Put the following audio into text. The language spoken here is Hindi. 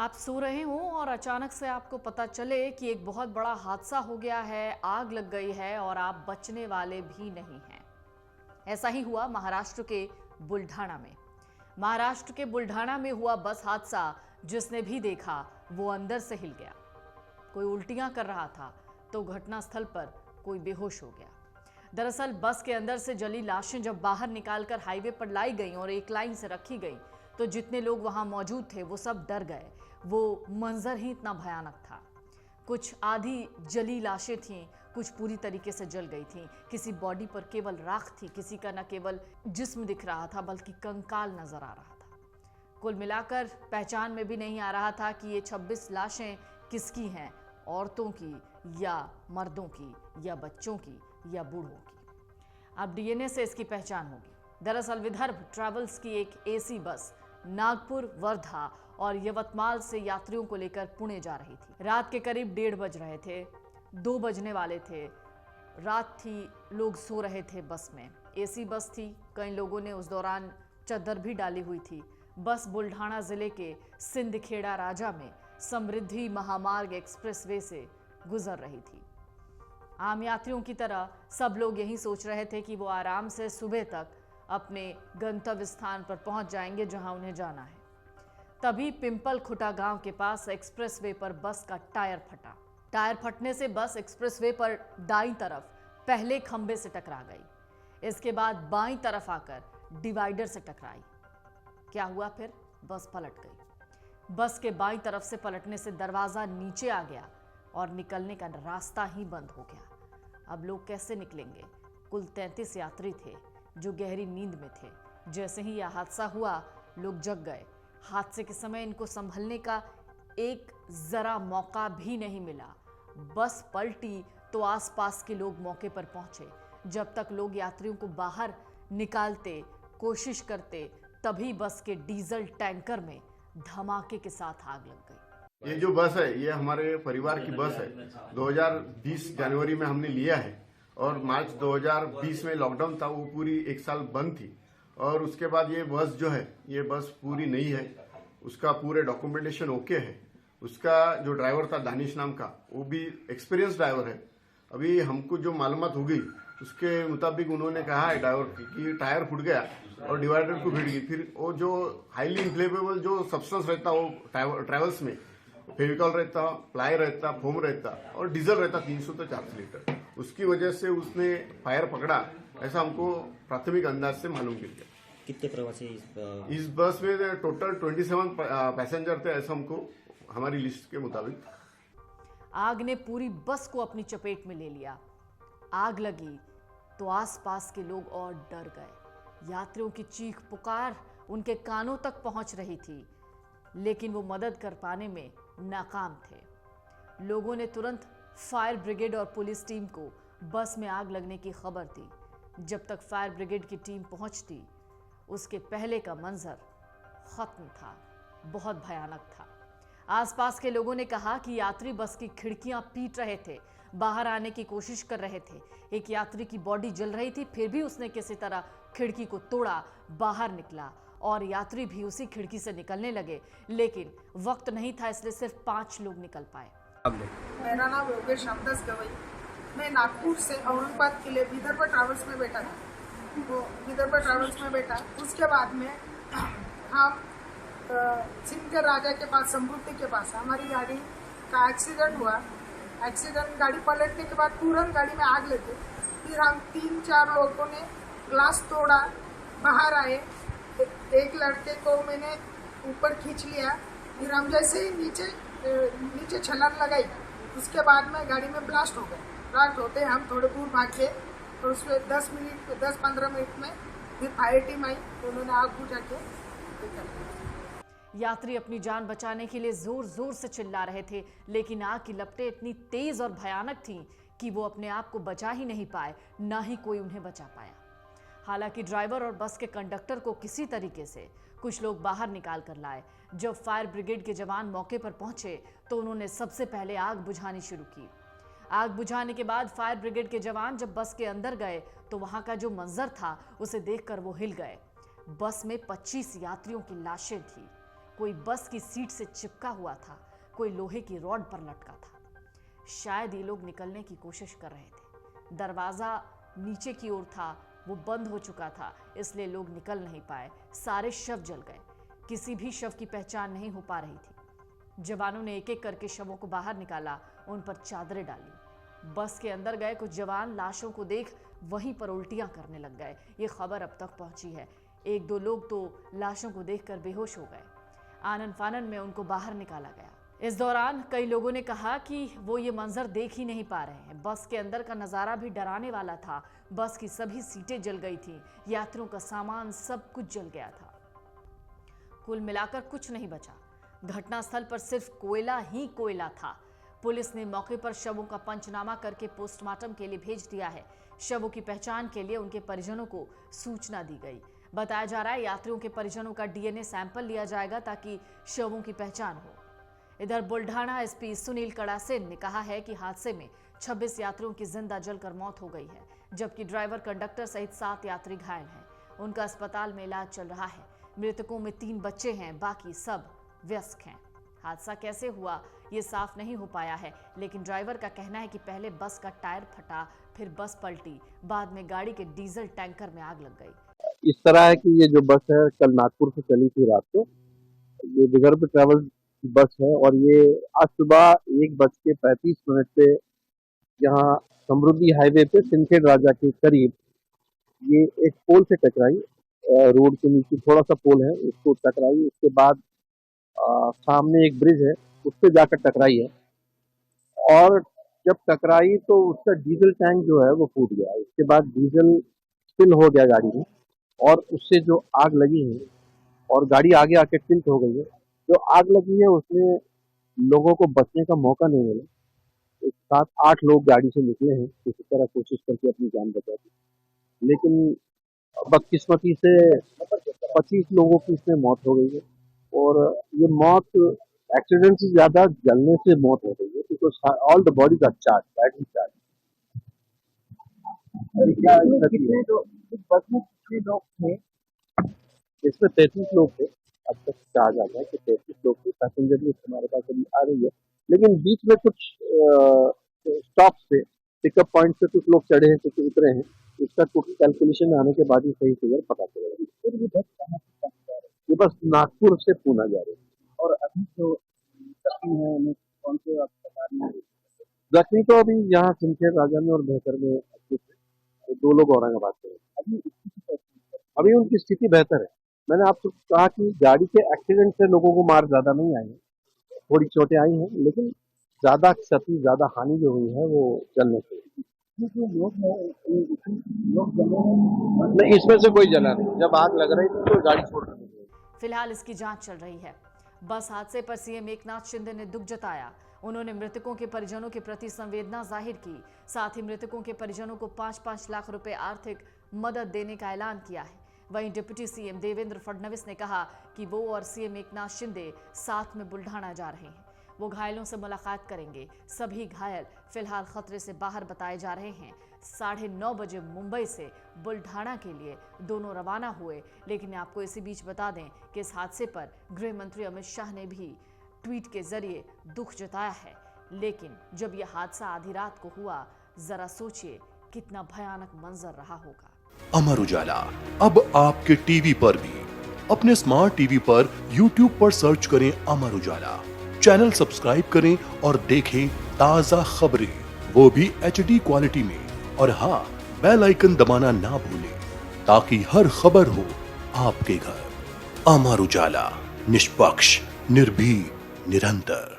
आप सो रहे हो और अचानक से आपको पता चले कि एक बहुत बड़ा हादसा हो गया है, आग लग गई है और आप बचने वाले भी नहीं हैं। ऐसा ही हुआ महाराष्ट्र के बुल्ढाना में। महाराष्ट्र के बुल्ढाना में हुआ बस हादसा, जिसने भी देखा वो अंदर से हिल गया। कोई उल्टियां कर रहा था तो घटनास्थल पर कोई बेहोश हो गया। दरअसल बस के अंदर से जली लाशें जब बाहर निकालकर हाईवे पर लाई गई और एक लाइन से रखी गई तो जितने लोग वहां मौजूद थे वो सब डर गए। वो मंजर ही इतना भयानक था। कुछ आधी जली लाशें थीं, कुछ पूरी तरीके से जल गई थीं। किसी बॉडी पर केवल राख थी, किसी का न केवल जिस्म दिख रहा था बल्कि कंकाल नजर आ रहा था। कुल मिलाकर पहचान में भी नहीं आ रहा था कि ये 26 लाशें किसकी हैं, औरतों की या मर्दों की या बच्चों की या बूढ़ों की। अब डीएनए से इसकी पहचान होगी। दरअसल विदर्भ ट्रैवल्स की एक एसी बस नागपुर, वर्धा और यवतमाल से यात्रियों को लेकर पुणे जा रही थी। रात के करीब 1:30 बज रहे थे, 2 बजने वाले थे। रात थी, लोग सो रहे थे बस में। एसी बस थी, कई लोगों ने उस दौरान चद्दर भी डाली हुई थी। बस बुल्ढाना जिले के सिंदखेड़ा राजा में समृद्धि महामार्ग एक्सप्रेसवे से गुजर रही थी। आम यात्रियों की तरह सब लोग यही सोच रहे थे कि वो आराम से सुबह तक अपने गंतव्य स्थान पर पहुंच जाएंगे जहां उन्हें जाना है। तभी पिंपल खुटा गांव के पास एक्सप्रेसवे पर बस का टायर फटा। टायर फटने से बस एक्सप्रेसवे पर दाईं तरफ पहले खंबे से टकरा गई। इसके बाद बाईं तरफ आकर डिवाइडर से टकराई। क्या हुआ फिर? बस पलट गई। बस के बाईं तरफ से पलटने से दरवाजा नीचे आ गया और निकलने का रास्ता ही बंद हो गया। अब लोग कैसे निकलेंगे? कुल 33 यात्री थे जो गहरी नींद में थे। जैसे ही यह हादसा हुआ, लोग जग गए। हादसे के समय इनको संभलने का एक जरा मौका भी नहीं मिला। बस पलटी तो आसपास के लोग मौके पर पहुंचे। जब तक लोग यात्रियों को बाहर निकालते, कोशिश करते, तभी बस के डीजल टैंकर में धमाके के साथ आग लग गई। ये जो बस है ये हमारे परिवार की बस है। 2020 जनवरी में हमने लिया है और मार्च 2020 में लॉकडाउन था, वो पूरी 1 साल बंद थी। और उसके बाद ये बस जो है ये बस पूरी नई है, उसका पूरे डॉक्यूमेंटेशन ओके है। उसका जो ड्राइवर था दानिश नाम का, वो भी एक्सपीरियंस ड्राइवर है। अभी हमको जो मालूमात हो गई उसके मुताबिक उन्होंने कहा है ड्राइवर कि टायर फूट गया और डिवाइडर को भिड़ गई। फिर वो जो हाईली इन्फ्लेमेबल जो सब्सटेंस रहता वो ट्रैवल्स में फेविकॉल रहता, प्लाई रहता, फोम रहता और डीजल रहता 300 से 400 लीटर। उसकी वजह से उसने फायर पकड़ा, ऐसा हमको प्राथमिक अंदाज से मालूम गिर गया। कितने प्रवासी इस बस में टोटल 27 पैसेंजर थे, ऐसा हमको हमारी लिस्ट के मुताबिक। आग ने पूरी बस को अपनी चपेट में ले लिया। आग लगी तो आसपास के लोग और डर गए। यात्रियों की चीख पुकार उनके कानों तक पहुंच रही थी, लेकिन वो मदद कर पाने में नाकाम थे। लोगों ने तुरंत फायर ब्रिगेड और पुलिस टीम को बस में आग लगने की खबर दी। जब तक फायर ब्रिगेड की टीम पहुंचती, उसके पहले का मंजर खत्म था, बहुत भयानक था। आसपास के लोगों ने कहा कि यात्री बस की खिड़कियां पीट रहे थे, बाहर आने की कोशिश कर रहे थे। एक यात्री की बॉडी जल रही थी, फिर भी उसने किसी तरह खिड़की को तोड़ा, बाहर निकला और यात्री भी उसी खिड़की से निकलने लगे। लेकिन वक्त नहीं था, इसलिए सिर्फ 5 लोग निकल पाए। मेरा नाम योगेश रामदास गवई। मैं नागपुर से औरंगाबाद के लिए विदर्भ ट्रैवल्स में बैठा था। वो विदर्भ ट्रैवल्स में बैठा, उसके बाद में हम सिंदखेड़ा राजा के पास, समृद्धि के पास हमारी गाड़ी का एक्सीडेंट हुआ। एक्सीडेंट गाड़ी पलटने के बाद तुरंत गाड़ी में आग लगी। फिर हम 3-4 लोगों ने ग्लास तोड़ा, बाहर आए। एक लड़के को मैंने ऊपर खींच लिया। फिर हम जैसे ही नीचे छलांग लगाई, उसके बाद में गाड़ी में ब्लास्ट हो गया। ब्लास्ट होते हम थोड़े दूर भागे और उसमें 10-15 मिनट में फिर फायर टीम आई, तो उन्होंने आग बुझा के यात्री अपनी जान बचाने के लिए जोर जोर से चिल्ला रहे थे, लेकिन आग की लपटें इतनी तेज और भयानक थीं कि वो अपने आप को बचा ही नहीं पाए, ना ही कोई उन्हें बचा पाया। हालांकि ड्राइवर और बस के कंडक्टर को किसी तरीके से कुछ लोग बाहर निकाल कर लाए। जब फायर ब्रिगेड के जवान मौके पर पहुंचे तो उन्होंने सबसे पहले आग बुझानी शुरू की। आग बुझाने के बाद फायर ब्रिगेड के जवान जब बस के अंदर गए तो वहां का जो मंजर था उसे देखकर वो हिल गए। बस में 25 यात्रियों की लाशें थी। कोई बस की सीट से चिपका हुआ था, कोई लोहे की रॉड पर लटका था। शायद ये लोग निकलने की कोशिश कर रहे थे। दरवाजा नीचे की ओर था, वो बंद हो चुका था, इसलिए लोग निकल नहीं पाए। सारे शव जल गए, किसी भी शव की पहचान नहीं हो पा रही थी। जवानों ने एक एक करके शवों को बाहर निकाला, उन पर चादरें डाली। बस के अंदर गए कुछ जवान लाशों को देख वहीं पर उल्टियां करने लग गए। ये खबर अब तक पहुंची है। एक दो लोग तो लाशों को देखकर बेहोश हो गए। आनन फानन में उनको बाहर निकाला गया। इस दौरान कई लोगों ने कहा कि वो ये मंजर देख ही नहीं पा रहे हैं। बस के अंदर का नजारा भी डराने वाला था। बस की सभी सीटें जल गई थी, यात्रियों का सामान सब कुछ जल गया था। कुल मिलाकर कुछ नहीं बचा। घटनास्थल पर सिर्फ कोयला ही कोयला था। पुलिस ने मौके पर शवों का पंचनामा करके पोस्टमार्टम के लिए भेज दिया है। शवों की पहचान के लिए उनके परिजनों को सूचना दी गई। बताया जा रहा है यात्रियों के परिजनों का डीएनए सैंपल लिया जाएगा ताकि शवों की पहचान हो। इधर बुल्ढाना एसपी सुनील कड़ासेन ने कहा है कि हादसे में 26 यात्रियों की जिंदा जलकर मौत हो गई है, जबकि ड्राइवर, कंडक्टर सहित 7 यात्री घायल हैं। उनका अस्पताल में इलाज चल रहा है। मृतकों में 3 बच्चे हैं, बाकी सब वयस्क हैं। हादसा कैसे हुआ ये साफ नहीं हो पाया है, लेकिन ड्राइवर का कहना है कि पहले बस का टायर फटा, फिर बस पलटी, बाद में गाड़ी के डीजल टैंकर में आग लग गई। इस तरह है कि ये जो बस है कल नागपुर से चली थी रात को। ये विदर्भ ट्रैवल बस है और ये आज सुबह 1:35 पे यहाँ समृद्धि हाईवे पे सिंदखेड़ राजा के करीब ये एक पोल से टकराई। रोड के नीचे थोड़ा सा पोल है, उसको टकराई। उसके बाद सामने एक ब्रिज है, उस पे जाकर टकराई है और जब टकराई तो उसका डीजल टैंक जो है वो फूट गया। उसके बाद डीजल स्पिल हो गया गाड़ी में और उससे जो आग लगी है और गाड़ी आगे आके टिल्ट हो गई है। जो आग लगी है उसमें लोगों को बचने का मौका नहीं मिला। 7-8 लोग गाड़ी से निकले हैं, किसी तरह कोशिश करके अपनी जान बचा दी, लेकिन बदकिस्मती से 25 लोगों की इसमें मौत हो गई है। और ये मौत एक्सीडेंट से ज्यादा जलने से मौत हो गई है, because all the bodies are charge, battery charge. Bus में कितने लोग थे? इसमें 33 लोग थे। अब तक कहा जाता है कि 33 लोग थे। पैसेंजर लिस्ट हमारे पास अभी आ रही है, लेकिन बीच में कुछ स्टॉप से, पिकअप पॉइंट से कुछ लोग चढ़े हैं, कुछ उतरे हैं। इसका टोटल कैलकुलेशन आने के बाद ही सही फिगर पता चलेगा। ये बस नागपुर से पूना जा रही है। और अभी जो जख्मी है उन्हें कौन से अस्पताल में? जख्मी तो अभी यहाँ सिंदखेड़ राजा में और बेहतर में 2 लोग औरंगाबाद के हैं। अभी उनकी स्थिति बेहतर है। मैंने आपको कहा कि गाड़ी के एक्सीडेंट से लोगों को मार ज्यादा नहीं आई है, थोड़ी चोटें आई हैं, लेकिन ज्यादा क्षति, ज्यादा हानि जो हुई है वो जलने से। नहीं, इसमें से कोई जला नहीं। जब आग लग रही थी तो गाड़ी छोड़ दी। फिलहाल इसकी जांच चल रही है। बस हादसे पर सीएम एकनाथ शिंदे ने दुख जताया। उन्होंने मृतकों के परिजनों के प्रति संवेदना जाहिर की। साथ ही मृतकों के परिजनों को 5-5 लाख रुपए आर्थिक मदद देने का ऐलान किया है। वहीं डिप्टी सीएम देवेंद्र फडणवीस ने कहा कि वो और सीएम एकनाथ शिंदे साथ में बुल्ढाना जा रहे हैं। वो घायलों से मुलाकात करेंगे। सभी घायल फिलहाल खतरे से बाहर बताए जा रहे हैं। 9:30 बजे मुंबई से बुल्ढाना के लिए दोनों रवाना हुए। लेकिन आपको इसी बीच बता दें कि इस हादसे पर गृह मंत्री अमित शाह ने भी ट्वीट के जरिए दुख जताया है। लेकिन जब यह हादसा आधी रात को हुआ, जरा सोचिए कितना भयानक मंजर रहा होगा। अमर उजाला अब आपके टीवी पर भी। अपने स्मार्ट टीवी पर YouTube पर सर्च करें अमर उजाला, चैनल सब्सक्राइब करें और देखें ताजा खबरें, वो भी HD क्वालिटी में। और हाँ, बेल आइकन दबाना ना भूलें ताकि हर खबर हो आपके घर। अमर उजाला, निष्पक्ष, निर्भीक, निरंतर।